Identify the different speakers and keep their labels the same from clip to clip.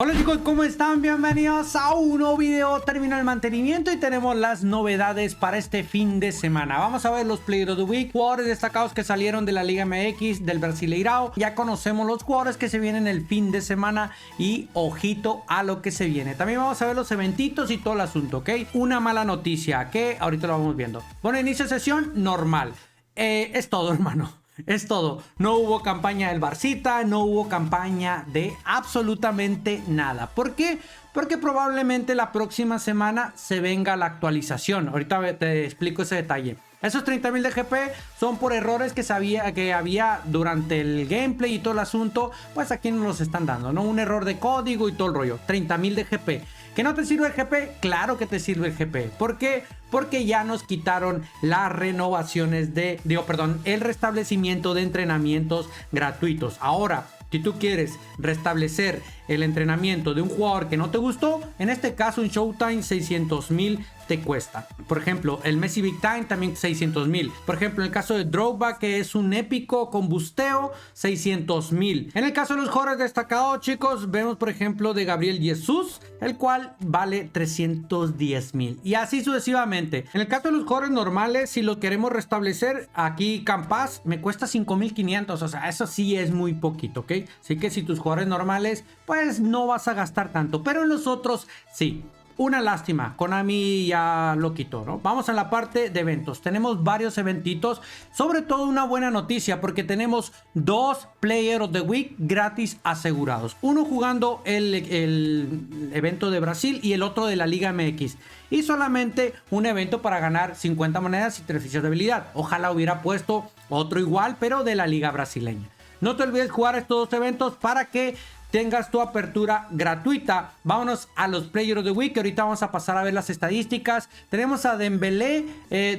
Speaker 1: Hola chicos, ¿cómo están? Bienvenidos a un nuevo video. Termina el mantenimiento y tenemos las novedades para este fin de semana. Vamos a ver los Player of the Week, jugadores destacados que salieron de la Liga MX, del Brasileirao. Ya conocemos los jugadores que se vienen el fin de semana y ojito a lo que se viene. También vamos a ver los eventitos y todo el asunto, ¿ok? Una mala noticia que ahorita lo vamos viendo. Bueno, inicio de sesión normal. Es todo, hermano. Es todo. No hubo campaña del Barcita, no hubo campaña de absolutamente nada. ¿Por qué? Porque probablemente la próxima semana se venga la actualización. Ahorita te explico ese detalle. Esos 30,000 de GP son por errores que había durante el gameplay y todo el asunto. Pues aquí nos los están dando, ¿no? Un error de código y todo el rollo. 30,000 de GP. ¿Que no te sirve el GP? Claro que te sirve el GP. ¿Por qué? Porque ya nos quitaron las renovaciones el restablecimiento de entrenamientos gratuitos. Ahora, si tú quieres restablecer el entrenamiento de un jugador que no te gustó, en este caso un Showtime 600,000 te cuesta. Por ejemplo, el Messi Big Time también 600,000. Por ejemplo, en el caso de Drogba, que es un épico con busteo, 600,000. En el caso de los jugadores destacados, chicos, vemos por ejemplo de Gabriel Jesús, el cual vale 310,000. Y así sucesivamente. En el caso de los jugadores normales, si lo queremos restablecer, aquí Campas me cuesta 5,500. O sea, eso sí es muy poquito, ¿ok? Así que si tus jugadores normales, pues no vas a gastar tanto. Pero en los otros, sí. Una lástima, Konami ya lo quitó, ¿no? Vamos a la parte de eventos. Tenemos varios eventitos, sobre todo una buena noticia porque tenemos 2 Player of the Week gratis asegurados. Uno jugando el evento de Brasil y el otro de la Liga MX. Y solamente un evento para ganar 50 monedas y 3 fichas de habilidad. Ojalá hubiera puesto otro igual, pero de la Liga Brasileña. No te olvides jugar estos 2 eventos para que tengas tu apertura gratuita. Vámonos a los Player of the Week, que ahorita vamos a pasar a ver las estadísticas. Tenemos a Dembélé,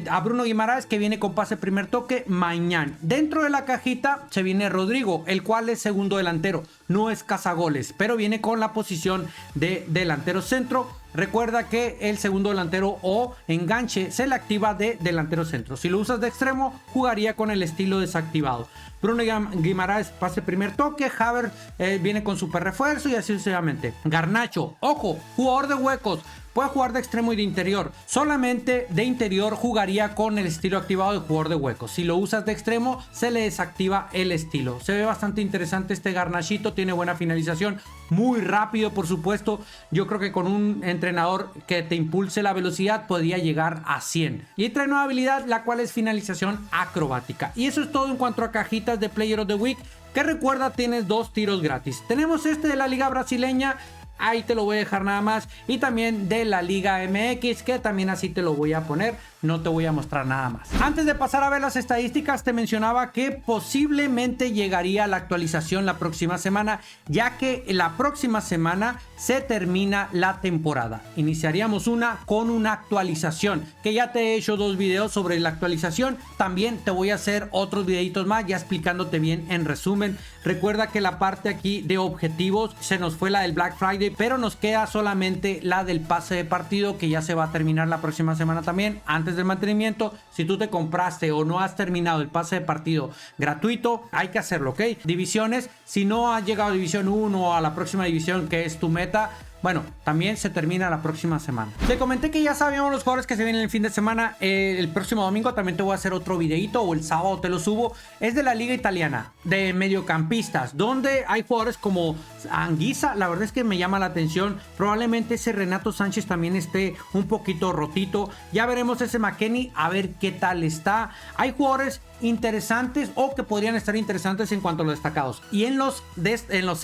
Speaker 1: a Bruno Guimaraes, que viene con pase primer toque mañana. Dentro de la cajita se viene Rodrigo, el cual es segundo delantero. No es cazagoles, pero viene con la posición de delantero centro. Recuerda que el segundo delantero o enganche se le activa de delantero centro. Si lo usas de extremo, jugaría con el estilo desactivado. Bruno Guimaraes, pase primer toque. Havertz viene con super refuerzo y así sucesivamente. Garnacho, ojo, jugador de huecos. Puede jugar de extremo y de interior. Solamente de interior jugaría con el estilo activado de jugador de huecos. Si lo usas de extremo, se le desactiva el estilo. Se ve bastante interesante este Garnachito. Tiene buena finalización. Muy rápido, por supuesto. Yo creo que con un entrenador que te impulse la velocidad podría llegar a 100. Y trae nueva habilidad, la cual es finalización acrobática. Y eso es todo en cuanto a cajitas de Player of the Week. Que recuerda, tienes 2 tiros gratis. Tenemos este de la Liga Brasileña. Ahí te lo voy a dejar nada más. Y también de la Liga MX, que también así te lo voy a poner. No te voy a mostrar nada más. Antes de pasar a ver las estadísticas, te mencionaba que posiblemente llegaría la actualización la próxima semana, ya que la próxima semana se termina la temporada. Iniciaríamos con una actualización, que ya te he hecho 2 videos sobre la actualización. También te voy a hacer otros videitos más, ya explicándote bien en resumen. Recuerda que la parte aquí de objetivos se nos fue la del Black Friday, pero nos queda solamente la del pase de partido, que ya se va a terminar la próxima semana también, antes del mantenimiento. Si tú te compraste o no has terminado el pase de partido gratuito, hay que hacerlo, ¿ok? Divisiones, si no has llegado a división 1 o a la próxima división, que es tu meta, bueno, también se termina la próxima semana. Te comenté que ya sabíamos los jugadores que se vienen el fin de semana. El próximo domingo también te voy a hacer otro videito, o el sábado te lo subo. Es de la Liga Italiana, de mediocampistas, donde hay jugadores como Anguissa. La verdad es que me llama la atención. Probablemente ese Renato Sánchez también esté un poquito rotito. Ya veremos ese McKennie, a ver qué tal está. Hay jugadores interesantes o que podrían estar interesantes en cuanto a los destacados. Y en los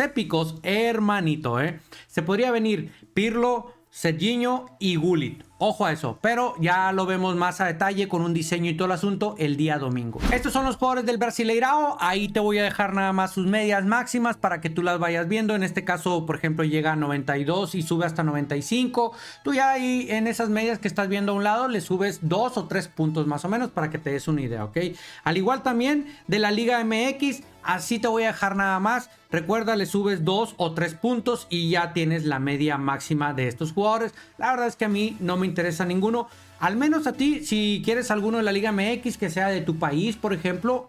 Speaker 1: épicos, hermanito, se podría venir Pirlo, Serginho y Gullit. Ojo a eso, pero ya lo vemos más a detalle con un diseño y todo el asunto el día domingo. Estos son los jugadores del Brasileirao. Ahí te voy a dejar nada más sus medias máximas para que tú las vayas viendo. En este caso, por ejemplo, llega a 92 y sube hasta 95. Tú ya ahí en esas medias que estás viendo a un lado le subes 2 o 3 puntos más o menos para que te des una idea, ¿ok? Al igual también de la Liga MX, así te voy a dejar nada más. Recuerda, le subes 2 o 3 puntos y ya tienes la media máxima de estos jugadores. La verdad es que a mí no me interesa ninguno. Al menos a ti, si quieres alguno de la Liga MX que sea de tu país, por ejemplo,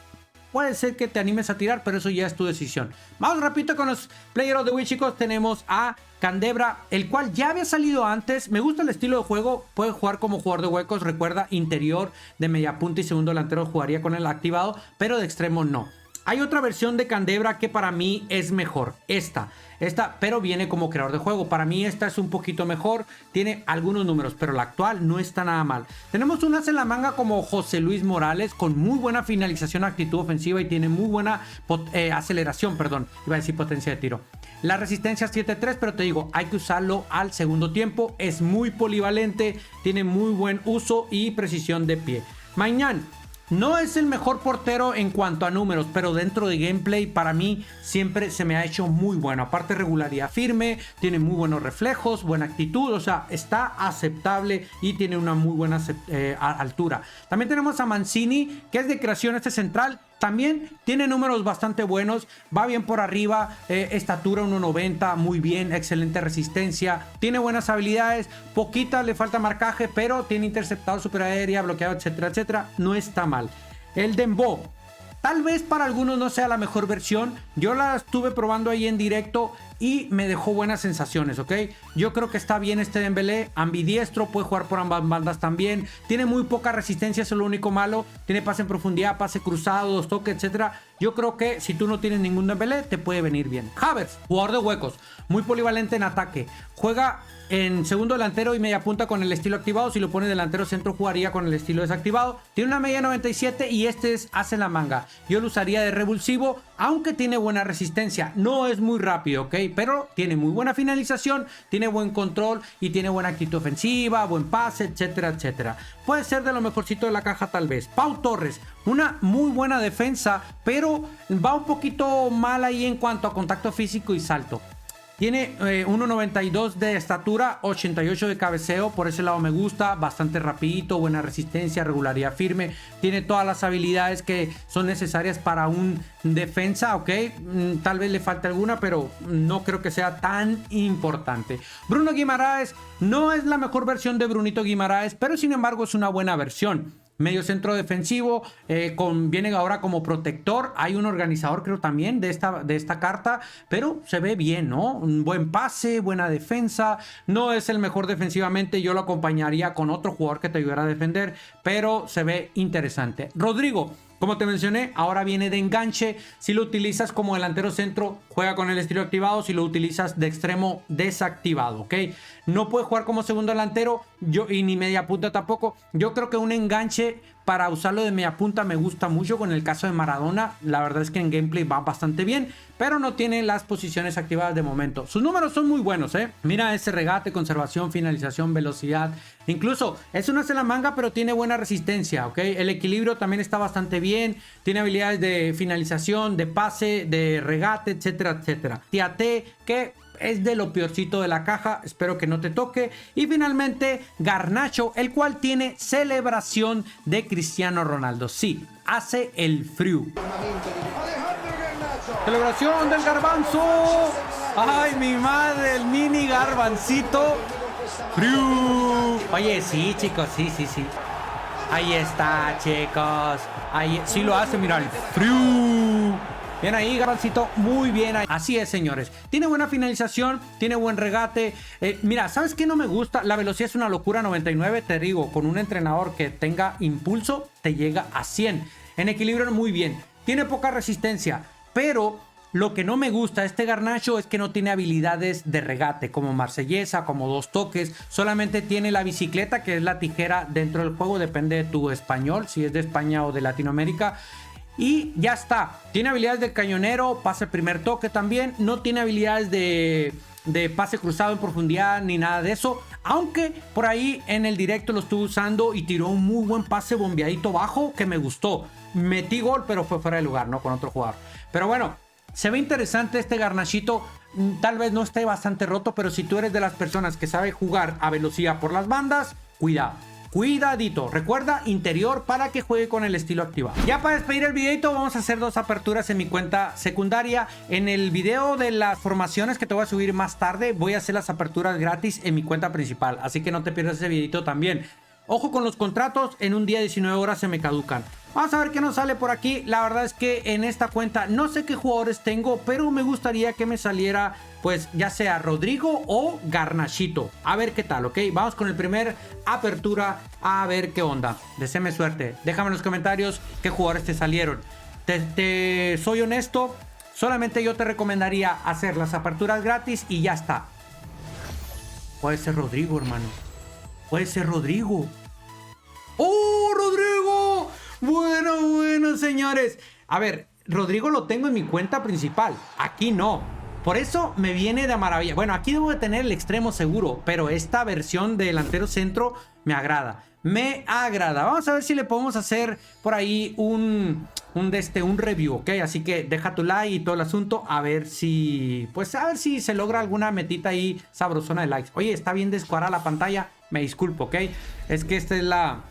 Speaker 1: puede ser que te animes a tirar, pero eso ya es tu decisión. Vamos rapidito con los Player of the Week, chicos. Tenemos a Candebra, el cual ya había salido antes. Me gusta el estilo de juego. Puede jugar como jugador de huecos. Recuerda, interior de media punta y segundo delantero jugaría con el activado, pero de extremo no. Hay otra versión de Candebra que para mí es mejor. Esta, pero viene como creador de juego. Para mí esta es un poquito mejor. Tiene algunos números, pero la actual no está nada mal. Tenemos un as en la manga como José Luis Morales, con muy buena finalización, actitud ofensiva y tiene muy buena aceleración, perdón. Iba a decir potencia de tiro. La resistencia es 7-3, pero te digo, hay que usarlo al segundo tiempo. Es muy polivalente, tiene muy buen uso y precisión de pie. Mañana. No es el mejor portero en cuanto a números, pero dentro de gameplay para mí siempre se me ha hecho muy bueno. Aparte, regularidad firme, tiene muy buenos reflejos, buena actitud, o sea, está aceptable y tiene una muy buena altura. También tenemos a Mancini, que es de creación central. También tiene números bastante buenos, va bien por arriba, estatura 1.90, muy bien, excelente resistencia, tiene buenas habilidades, poquita le falta marcaje, pero tiene interceptado superaérea, bloqueado, etcétera, etcétera, no está mal. El Dembo, tal vez para algunos no sea la mejor versión, yo la estuve probando ahí en directo y me dejó buenas sensaciones, ¿ok? Yo creo que está bien este Dembélé, ambidiestro, puede jugar por ambas bandas también, tiene muy poca resistencia, eso es lo único malo, tiene pase en profundidad, pase cruzado, dos toques, etcétera. Yo creo que si tú no tienes ningún Dembélé, te puede venir bien. Havertz, jugador de huecos, muy polivalente en ataque, juega en segundo delantero y media punta con el estilo activado. Si lo pone delantero centro, jugaría con el estilo desactivado. Tiene una media 97 y este es hace la manga. Yo lo usaría de revulsivo, aunque tiene buena resistencia. No es muy rápido, ¿ok? Pero tiene muy buena finalización, tiene buen control y tiene buena actitud ofensiva, buen pase, etcétera, etcétera. Puede ser de lo mejorcito de la caja tal vez. Pau Torres, una muy buena defensa, pero va un poquito mal ahí en cuanto a contacto físico y salto. Tiene 1.92 de estatura, 88 de cabeceo, por ese lado me gusta, bastante rapidito, buena resistencia, regularidad firme, tiene todas las habilidades que son necesarias para un defensa, ok, tal vez le falte alguna, pero no creo que sea tan importante. Bruno Guimaraes no es la mejor versión de Brunito Guimaraes, pero sin embargo es una buena versión. Medio centro defensivo, viene ahora como protector. Hay un organizador creo también de esta carta, pero se ve bien, ¿no? Un buen pase, buena defensa. No es el mejor defensivamente, yo lo acompañaría con otro jugador que te ayudara a defender, pero se ve interesante. Rodrigo, como te mencioné, ahora viene de enganche. Si lo utilizas como delantero centro, juega con el estilo activado. Si lo utilizas de extremo, desactivado, ¿ok? No puede jugar como segundo delantero y ni media punta tampoco. Yo creo que un enganche para usarlo de media punta me gusta mucho. Con el caso de Maradona, la verdad es que en gameplay va bastante bien, pero no tiene las posiciones activadas de momento. Sus números son muy buenos, ¿eh? Mira ese regate, conservación, finalización, velocidad. Incluso es una la manga, pero tiene buena resistencia, ¿ok? El equilibrio también está bastante bien. Tiene habilidades de finalización, de pase, de regate, etcétera, etcétera. Tiate, que es de lo peorcito de la caja, espero que no te toque. Y finalmente Garnacho, el cual tiene celebración de Cristiano Ronaldo. Sí, hace el frío. Celebración del garbanzo. Ay, mi madre, el mini garbancito. Frío. Oye, sí, chicos, sí. Ahí está, chicos. Ahí sí lo hace, mira, el frío. Bien ahí, garbancito, muy bien ahí. Así es, señores. Tiene buena finalización, tiene buen regate. Mira, ¿sabes qué no me gusta? La velocidad es una locura, 99, te digo, con un entrenador que tenga impulso, te llega a 100. En equilibrio, muy bien. Tiene poca resistencia, pero lo que no me gusta de este Garnacho es que no tiene habilidades de regate, como marsellesa, como dos toques. Solamente tiene la bicicleta, que es la tijera dentro del juego, depende de tu español, si es de España o de Latinoamérica. Y ya está. Tiene habilidades de cañonero, pase primer toque también. No tiene habilidades de pase cruzado en profundidad ni nada de eso. Aunque por ahí en el directo lo estuve usando y tiró un muy buen pase bombeadito bajo que me gustó. Metí gol, pero fue fuera de lugar, ¿no? Con otro jugador. Pero bueno, se ve interesante este Garnachito. Tal vez no esté bastante roto, pero si tú eres de las personas que sabe jugar a velocidad por las bandas, cuidado. Cuidadito, recuerda interior para que juegue con el estilo activado. Ya para despedir el videito vamos a hacer dos aperturas en mi cuenta secundaria. En el video de las formaciones que te voy a subir más tarde voy a hacer las aperturas gratis en mi cuenta principal, así que no te pierdas ese videito también. Ojo con los contratos, en un día 19 horas se me caducan. Vamos a ver qué nos sale por aquí. La verdad es que en esta cuenta no sé qué jugadores tengo, pero me gustaría que me saliera, pues, ya sea Rodrigo o Garnachito. A ver qué tal, ¿ok? Vamos con el primer apertura a ver qué onda. Deséame suerte. Déjame en los comentarios qué jugadores te salieron. Te soy honesto, solamente yo te recomendaría hacer las aperturas gratis y ya está. Puede ser Rodrigo, hermano. Puede ser Rodrigo. ¡Oh, Rodrigo! Bueno, señores. A ver, Rodrigo lo tengo en mi cuenta principal. Aquí no. Por eso me viene de maravilla. Bueno, aquí debo de tener el extremo seguro, pero esta versión de delantero centro me agrada. Me agrada. Vamos a ver si le podemos hacer por ahí un review, ¿ok? Así que deja tu like y todo el asunto. A ver si, pues a ver si se logra alguna metita ahí sabrosona de likes. Oye, está bien descuadrada la pantalla. Me disculpo, ¿ok? Es que esta es la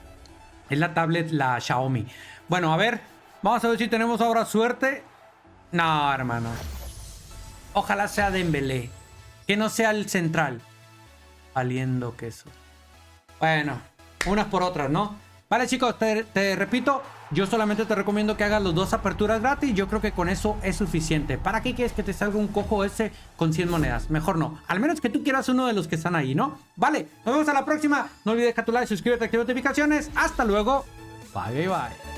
Speaker 1: tablet, la Xiaomi. Bueno, a ver. Vamos a ver si tenemos ahora suerte. No, hermano. Ojalá sea Dembélé. Que no sea el central. Valiendo queso. Bueno, unas por otras, ¿no? Vale, chicos, te repito. Yo solamente te recomiendo que hagas los 2 aperturas gratis. Yo creo que con eso es suficiente. ¿Para qué quieres que te salga un cojo ese con 100 monedas? Mejor no. Al menos que tú quieras uno de los que están ahí, ¿no? Vale, nos vemos a la próxima. No olvides dejar tu like, suscríbete, activa notificaciones. Hasta luego. Bye, bye, bye.